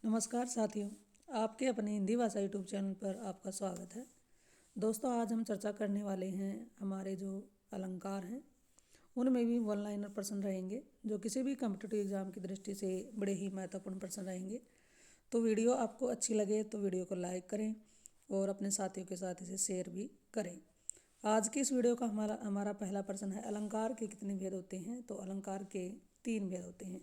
नमस्कार साथियों, आपके अपने हिंदी भाषा यूट्यूब चैनल पर आपका स्वागत है। दोस्तों, आज हम चर्चा करने वाले हैं हमारे जो अलंकार हैं उनमें भी वन लाइनर प्रश्न रहेंगे जो किसी भी कॉम्पिटिटिव एग्जाम की दृष्टि से बड़े ही महत्वपूर्ण प्रश्न रहेंगे। तो वीडियो आपको अच्छी लगे तो वीडियो को लाइक करें और अपने साथियों के साथ इसे शेयर भी करें। आज की इस वीडियो का हमारा पहला प्रश्न है, अलंकार के कितने भेद होते हैं? तो अलंकार के 3 भेद होते हैं।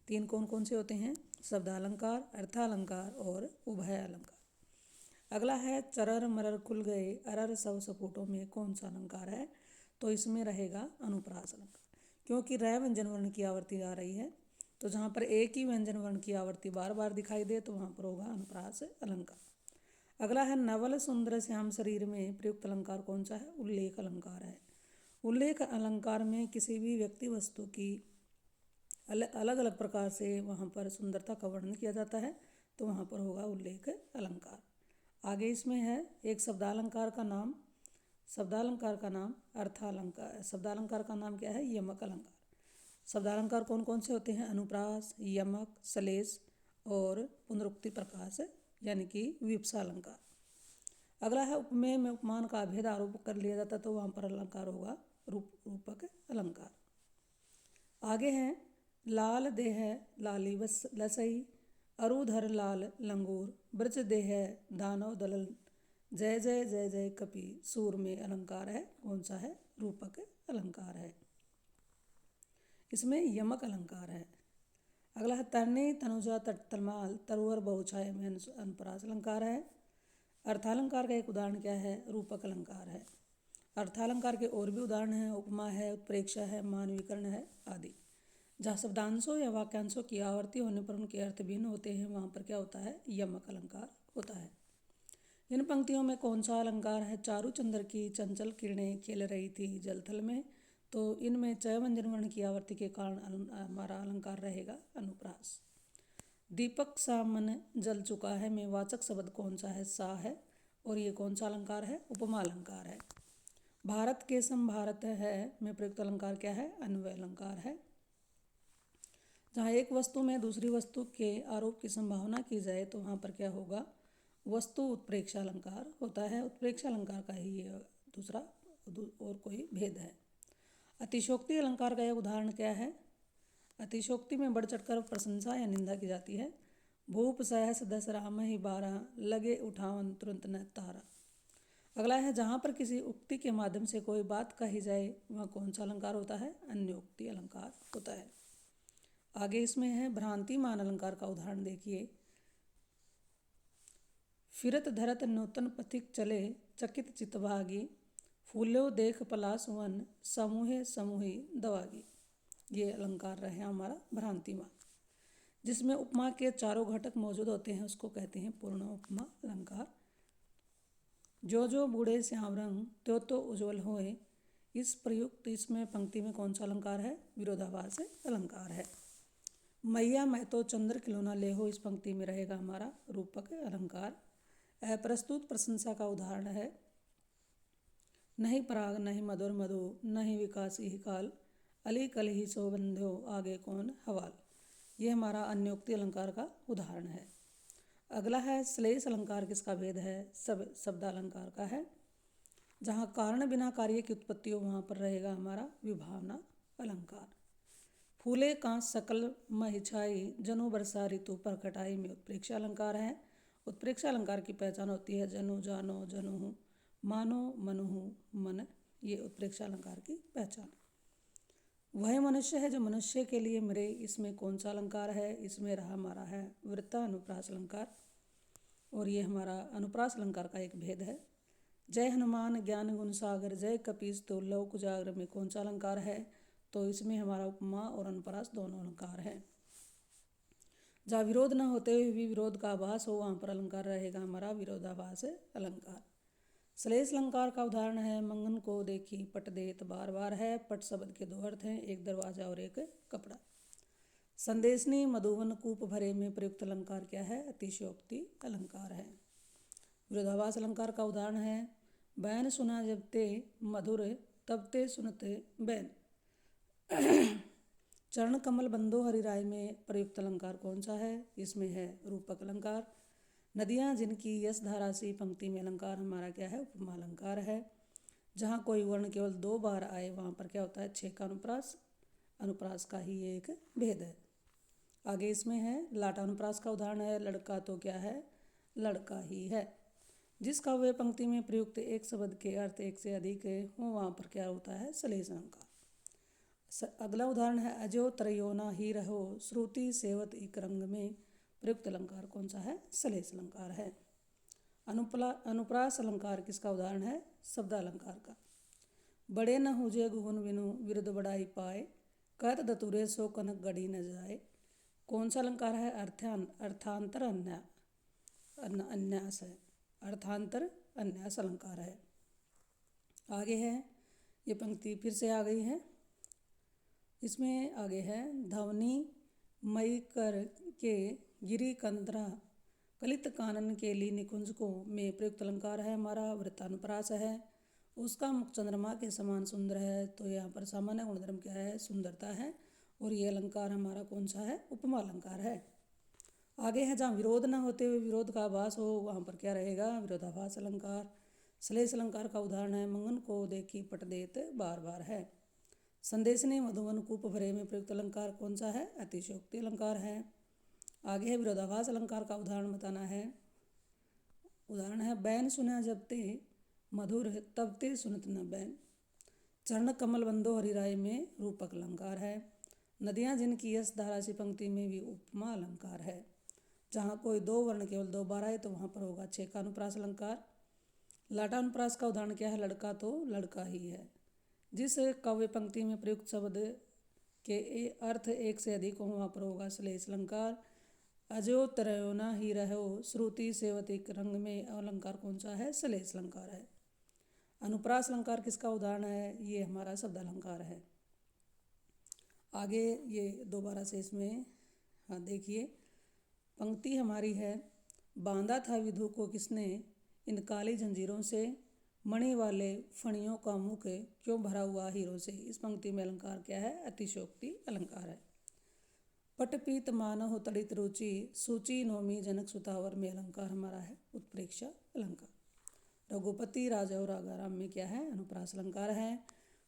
3 कौन कौन से होते हैं? शब्दालंकार, अर्थालंकार और उभय अलंकार। अगला है, चरर मरर खुल गए अरर सब सपूटों में कौन सा अलंकार है? तो इसमें रहेगा अनुप्रास अलंकार, क्योंकि र व्यंजन वर्ण की आवृत्ति आ रही है। तो जहाँ पर एक ही व्यंजन वर्ण की आवृत्ति बार बार दिखाई दे तो वहाँ पर होगा अनुप्रास अलंकार। अगला है, नवल सुंदर श्याम शरीर में प्रयुक्त अलंकार कौन सा है? उल्लेख अलंकार है। उल्लेख अलंकार में किसी भी व्यक्ति वस्तु की अलग अलग प्रकार से वहाँ पर सुंदरता का वर्णन किया जाता है, तो वहाँ पर होगा उल्लेख अलंकार। आगे इसमें है एक शब्दालंकार का नाम अर्थालंकार। शब्दालंकार का नाम क्या है? यमक अलंकार। शब्दालंकार कौन कौन से होते हैं? अनुप्रास, यमक, श्लेष और पुनरुक्ति प्रकाश यानी कि विवक्षा अलंकार। अगला है, उपमेय में उपमान का अभेद आरोप कर लिया जाता तो वहाँ पर अलंकार होगा रूपक अलंकार। आगे हैं, लाल देह लाली लसई अरुधर लाल लंगूर ब्रज देह दानव दलल जय जय जय जय कपि सूर में अलंकार है कौन सा है? रूपक अलंकार है। इसमें यमक अलंकार है। अगला है, तरने तनुजा तटतलमाल तरुवर बहुछाय में अनुप्रास अलंकार है। अर्थालंकार का एक उदाहरण क्या है? रूपक अलंकार है। अर्थालंकार के और भी उदाहरण हैं, उपमा है, उत्प्रेक्षा है, मानवीकरण है आदि। जहाँ शब्दांशों या वाक्यांशों की आवर्ती होने पर उनके अर्थ भिन्न होते हैं वहाँ पर क्या होता है? यमक अलंकार होता है। इन पंक्तियों में कौन सा अलंकार है? चारु चंद्र की चंचल किरणें खेल रही थी जलथल में, तो इनमें च व्यंजन वर्ण की आवर्ती के कारण हमारा अलंकार रहेगा अनुप्रास। दीपक सा मन जल चुका है में वाचक शब्द कौन सा है? सा है, और ये कौन सा अलंकार है? उपमा अलंकार है। भारत के सम भारत है में प्रयुक्त अलंकार क्या है? अन्वय अलंकार है। जहाँ एक वस्तु में दूसरी वस्तु के आरोप की संभावना की जाए तो वहाँ पर क्या होगा? वस्तु उत्प्रेक्षा अलंकार होता है। उत्प्रेक्षा अलंकार का ही ये दूसरा और कोई भेद है। अतिशोक्ति अलंकार का एक उदाहरण क्या है? अतिशोक्ति में बढ़ चढ़कर प्रशंसा या निंदा की जाती है। भूप सहस दस राम ही 12 लगे उठावन तुरंत न तारा। अगला है, जहाँ पर किसी उक्ति के माध्यम से कोई बात कही जाए वह कौन सा अलंकार होता है? अन्योक्ति अलंकार होता है। आगे इसमें है, भ्रांतिमान अलंकार का उदाहरण देखिए। फिरत धरत नूतन पथिक चले चकित चितभागी फूलो देख पलाश वन समूहे समूही दवागी। ये अलंकार रहे हमारा भ्रांतिमान। जिसमें उपमा के चारों घटक मौजूद होते हैं उसको कहते हैं पूर्ण उपमा अलंकार। जो जो बूढ़े श्याम रंग त्यो तो उज्ज्वल होए, इस प्रयुक्त इसमें पंक्ति में कौन सा अलंकार है? विरोधाभास अलंकार है। मैया मैं तो चंद्र खिलौना ले हो, इस पंक्ति में रहेगा हमारा रूपक अलंकार। अप्रस्तुत प्रशंसा का उदाहरण है, नहीं पराग नहीं मधुर मधु नहीं विकास ही काल अली कल ही सो बंध्यो आगे कौन हवाल। ये हमारा अन्योक्ति अलंकार का उदाहरण है। अगला है, श्लेष अलंकार किसका भेद है? शब्दालंकार का है। जहाँ कारण बिना कार्य की उत्पत्ति हो वहाँ पर रहेगा हमारा विभावना अलंकार। फूले कांच सकल महिछाई जनु बरसा ऋतु प्रकटाई में उत्प्रेक्षा अलंकार है। उत्प्रेक्षा अलंकार की पहचान होती है जनु जानो जनुहु मानो मनुहु मन। ये उत्प्रेक्षा अलंकार की पहचान। वह मनुष्य है जो मनुष्य के लिए मरे, इसमें कौन सा अलंकार है? इसमें रहा हमारा है वृत्ता अनुप्रास अलंकार, और ये हमारा अनुप्रास अलंकार का एक भेद है। जय हनुमान ज्ञान गुण सागर जय कपीस तो लव कुजागर में कौन सा अलंकार है? तो इसमें हमारा उपमा और अनुप्रास दोनों अलंकार हैं। जहाँ विरोध न होते हुए भी विरोध का आभास हो वहाँ पर अलंकार रहेगा हमारा विरोधाभास अलंकार। श्लेष अलंकार का उदाहरण है, मंगन को देखी पट देत बार बार है। पट शब्द के दो अर्थ हैं, एक दरवाजा और एक कपड़ा। संदेशनी मधुवन कूप भरे में प्रयुक्त अलंकार क्या है? अतिशयोक्ति अलंकार है। विरोधाभास अलंकार का उदाहरण है, बैन सुना जब ते मधुर तब ते सुनते बैन। चरण कमल बंदो हरिराय में प्रयुक्त अलंकार कौन सा है? इसमें है रूपक अलंकार। नदियाँ जिनकी यश धारा सी पंक्ति में अलंकार हमारा क्या है? उपमा अलंकार है। जहाँ कोई वर्ण केवल 2 बार आए वहाँ पर क्या होता है? 6 का अनुप्रास। अनुप्रास का ही एक भेद है। आगे इसमें है लाटा अनुप्रास का उदाहरण है लड़का तो क्या है? लड़का ही है। जिस काव्य पंक्ति में प्रयुक्त एक शब्द के अर्थ एक से अधिक हो वहाँ पर क्या होता है? सलेस अलंकार। अगला उदाहरण है अजो त्रयोना ही रहो श्रुति सेवत इक रंग में प्रयुक्त अलंकार कौन सा है? सलेस अलंकार है। अनुप्रास अलंकार किसका उदाहरण है? शब्दालंकार का। बड़े न हुजे गुण विनु विरुद्ध बड़ाई पाए कत दतुरे सो कनक गढ़ी न जाए कौन सा अलंकार है? अर्थांतर अन्यास है। अर्थांतर अन्यास अलंकार है। आगे है ये पंक्ति फिर से आ गई है। इसमें आगे है धवनी मई कर के गिरी कंद्रा कलित कानन के ली निकुंज को में प्रयुक्त अलंकार है हमारा वृत्तानुप्रास है। उसका मुख चंद्रमा के समान सुंदर है तो यहाँ पर सामान्य गुणधर्म क्या है? सुंदरता है। और ये अलंकार हमारा कौन सा है? उपमा अलंकार है। आगे है जहाँ विरोध न होते हुए विरोध का आभास हो वहाँ पर क्या रहेगा? विरोधाभास अलंकार। सलेस अलंकार का उदाहरण है मंगन को देखी पट देत बार बार है। संदेशनी मधुवन कूप भरे में प्रयुक्त अलंकार कौन सा है? अतिशयोक्ति अलंकार है। आगे है विरोधाभास अलंकार का उदाहरण बताना है। उदाहरण है बैन सुना जब ते मधुर तब ते सुनत न बैन। चरण कमल बंदो हरिराय में रूपक अलंकार है। नदियाँ जिनकी यश धारा सी पंक्ति में भी उपमा अलंकार है। जहाँ कोई 2 वर्ण केवल 2 बार आए तो वहाँ पर होगा 6 का अनुप्रास अलंकार। लाटा अनुप्रास का उदाहरण क्या है? लड़का तो लड़का ही है। जिस काव्य पंक्ति में प्रयुक्त शब्द के अर्थ एक से अधिक हो वहाँ पर होगा सलेस अलंकार। अजो त्रयोना ही रहो श्रुति सेवतिक रंग में अलंकार कौन सा है? सलेस अलंकार है। अनुप्रास अलंकार किसका उदाहरण है? ये हमारा शब्द अलंकार है। आगे ये दोबारा से इसमें हाँ देखिए पंक्ति हमारी है बांधा था विधु को किसने इन काली जंजीरों से मणि वाले फणियों का मुख क्यों भरा हुआ हीरो से। इस पंक्ति में अलंकार क्या है? अतिशयोक्ति अलंकार है। पटपीत मानव तड़ित रुचि सूची नौमी जनक सुतावर में अलंकार हमारा है उत्प्रेक्षा अलंकार। रघुपति राजा और रागाराम में क्या है? अनुप्रास अलंकार है।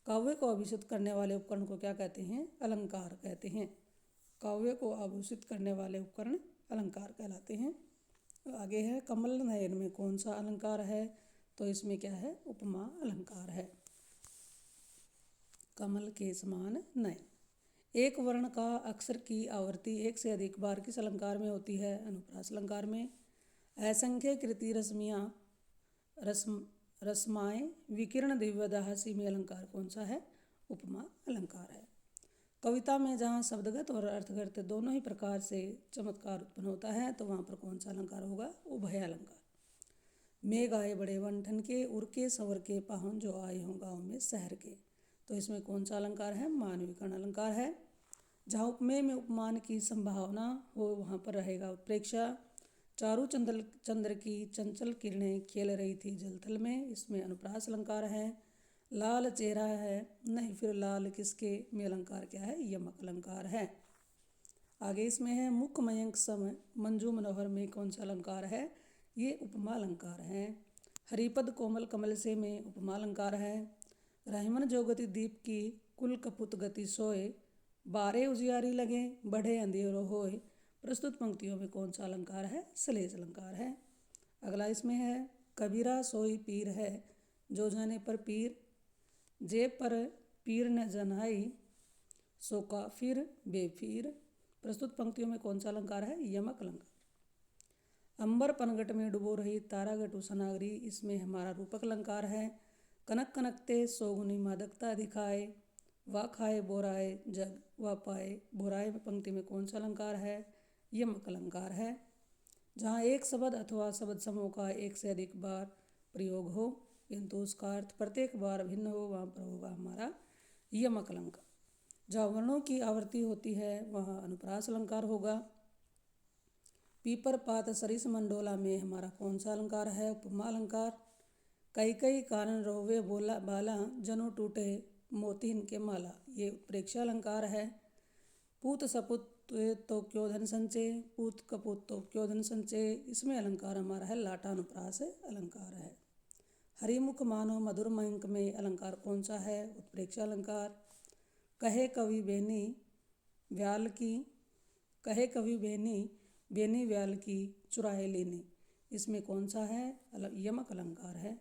काव्य को आभूषित करने वाले उपकरण को क्या कहते हैं? अलंकार कहते हैं। काव्य को आभूषित करने वाले उपकरण अलंकार कहलाते हैं। आगे है कमल नयन में कौन सा अलंकार है? तो इसमें क्या है? उपमा अलंकार है। कमल के समान नयन। एक वर्ण का अक्षर की आवृत्ति एक से अधिक बार किस अलंकार में होती है? अनुप्रास अलंकार में। असंख्य कृति रश्मियाँ रश्माएँ विकिरण दिव्यदासी में अलंकार कौन सा है? उपमा अलंकार है। कविता में जहाँ शब्दगत और अर्थगत दोनों ही प्रकार से चमत्कार उत्पन्न होता है तो वहाँ पर कौन सा अलंकार होगा? उभय अलंकार। मेघ आए बड़े वन ठन के उड़ के संवर के पाहुन जो आए हों गाँव में शहर के। तो इसमें कौन सा अलंकार है? मानवीकरण अलंकार है। जहाँ उपमेय में उपमान की संभावना हो वहाँ पर रहेगा उत्प्रेक्षा। चारू चंद्र की चंचल किरणें खेल रही थी जलथल में। इसमें अनुप्रास अलंकार है। लाल चेहरा है नहीं फिर लाल किसके में अलंकार क्या है? यमक अलंकार है। आगे इसमें है मुख मयंक सम मंजू मनोहर में कौन सा अलंकार है? ये उपमा अलंकार है। हरिपद कोमल कमल से में उपमा अलंकार है। रहमन जो गति दीप की कुल कपुत गति सोए बारे उजियारी लगे बढ़े अंधेरो होए। प्रस्तुत पंक्तियों में कौन सा अलंकार है? सलेस अलंकार है। अगला इसमें है कबीरा सोई पीर है जो जाने पर पीर जे पर पीर न जनाई सो काफिर बेफिर। प्रस्तुत पंक्तियों में कौन सा अलंकार है? यमक अलंकार। अंबर पनघट में डुबो रही तारागट उसनागरी। इसमें हमारा रूपक अलंकार है। कनक कनकते सोगुनी मादकता दिखाए वा खाए बोराए जग वा पाए। बोराए पंक्ति में कौन सा अलंकार है? यमक अलंकार है। जहाँ एक शब्द अथवा शब्द समूह का एक से अधिक बार प्रयोग हो किंतु उसका अर्थ प्रत्येक बार भिन्न हो वहाँ पर होगा हमारा यमक अलंकार। जहाँ वर्णों की आवृत्ति होती है वहाँ अनुप्रास अलंकार होगा। पीपर पात सरिस मंडोला में हमारा कौन सा अलंकार है? उपमा अलंकार। कई कई कारण रोवे बोला बाला जनो टूटे मोतीन के माला। ये उत्प्रेक्षा अलंकार है। पूत सपुत तो क्यों धन संचय, पूत कपूत तो क्यों धन संचय। इसमें अलंकार हमारा है लाटानुप्रास अलंकार है। हरिमुख मानो मधुर मयंक में अलंकार कौन सा है, उत्प्रेक्षा अलंकार। कहे कवि बेनी व्याल की, कहे कवि बेनी बेनी व्याल की चुराए लेनी, इसमें कौन सा है, यमक अलंकार है।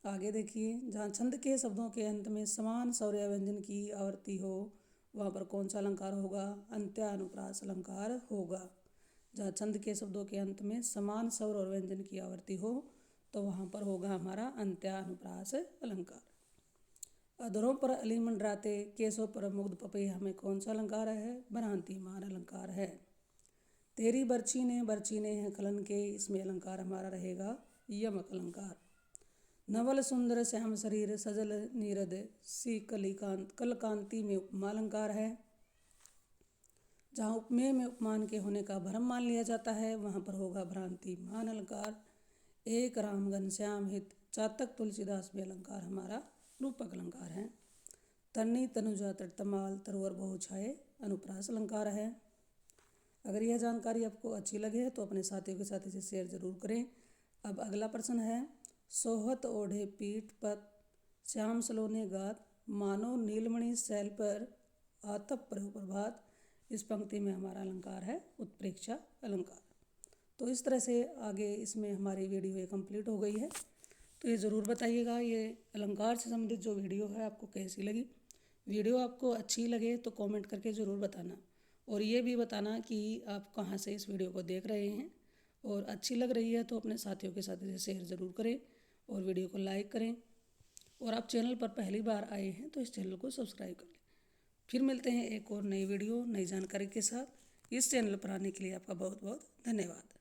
आगे देखिए, जहाँ छंद के शब्दों के अंत में समान स्वर या व्यंजन की आवृत्ति हो वहाँ पर कौन सा अलंकार होगा, अंत्यानुप्रास अलंकार होगा। जहाँ छंद के शब्दों के अंत में समान स्वर और व्यंजन की आवृत्ति हो तो वहाँ पर होगा हमारा अंत्यानुप्रास अलंकार। अधरों पर अली मंडराते, केसों पर मुग्ध पपैया में कौन सा अलंकार है, भ्रांतिमान अलंकार है। तेरी बर्छी ने है खलन के, इसमें अलंकार हमारा रहेगा यमक अलंकार। नवल सुंदर श्याम शरीर सजल नीरद सी कलिकांत, कलकांति में उपमा अलंकार है। जहाँ उपमेय में उपमान के होने का भ्रम मान लिया जाता है वहाँ पर होगा भ्रांतिमान अलंकार। एक राम घनश्याम हित, चातक तुलसीदास में अलंकार हमारा रूपक अलंकार है। तन्नी तनुजा तमाल तरुवर बहु छाए अनुप्रास अलंकार है। अगर यह जानकारी आपको अच्छी लगे तो अपने साथियों के साथ इसे शेयर जरूर करें। अब अगला प्रश्न है, सोहत ओढ़े पीठ पत श्याम सलोने गात, मानो नीलमणि शैल पर आतप प्रभात। इस पंक्ति में हमारा अलंकार है उत्प्रेक्षा अलंकार। तो इस तरह से आगे इसमें हमारी वीडियो कंप्लीट हो गई है। तो ये ज़रूर बताइएगा ये अलंकार से संबंधित जो वीडियो है आपको कैसी लगी। वीडियो आपको अच्छी लगे तो कमेंट करके ज़रूर बताना, और ये भी बताना कि आप कहाँ से इस वीडियो को देख रहे हैं, और अच्छी लग रही है तो अपने साथियों के साथ इसे शेयर ज़रूर करें और वीडियो को लाइक करें। और आप चैनल पर पहली बार आए हैं तो इस चैनल को सब्सक्राइब कर लें। फिर मिलते हैं एक और नई वीडियो नई जानकारी के साथ। इस चैनल पर आने के लिए आपका बहुत बहुत धन्यवाद।